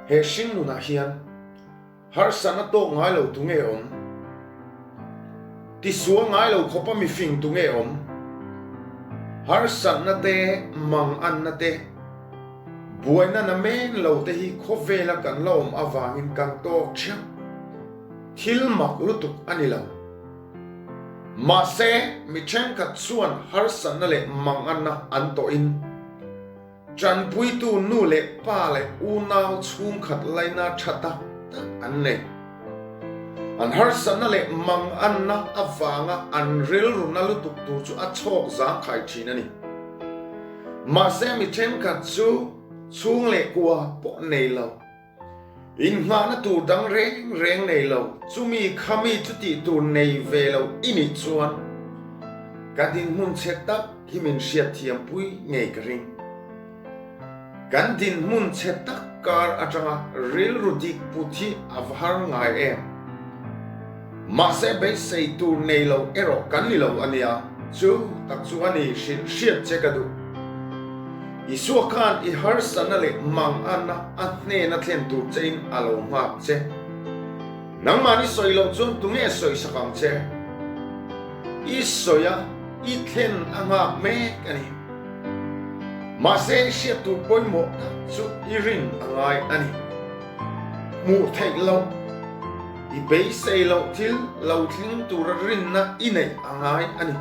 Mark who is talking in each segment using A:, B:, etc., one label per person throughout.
A: he sing nu na hian har sana to ngai lo tu nge om ti suwa ngai lo khopa mi fing tu nge om har san na te mang an na te buaina na men lo te hi khovela kan lo om awangin kan to chha thil mak lutuk anilo ma se mi chen kat chuan har san na le mang an na an to in chan pui tu nu le pa le u nau chung khat lai na thata an ne an har san na le mang an na awanga an ril ru na lutuk tu chu a chok za khai thina ni ma se mi chen kat chu chung le kwa po nei lo in nga na tu dang reng nei lo chu mi khami chu ti tu nei ve lo ini chuan ka din mun chek tak hi min sia thiam pui ngei ka ring kan din mun chek tak kar atanga ril rudik puthi avhar ngai em ma se be sei tu nei lo ero kan ni lo ania chu tak chu ani shin siat chekadu Isua kan I har sana le mang ana atne na thlen tu chein alo ngak che nang mani soi lo chon tu nge soi sakang che I soya I thlen anga me kani ma se sia tu poi mo chu I rin angai ani mu thai lo I be sei lo til lo thling tu rin na I nei angai ani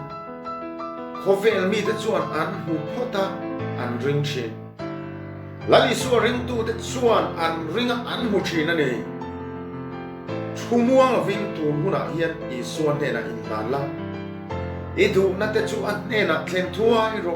A: khovel mi te chuan an hu phota an ring chin lali su ring tu te chuan an ring an mu chin ani thumuang ving tu huna hian I suan ne na in man la I du na te chu an ne na thlen thuai ro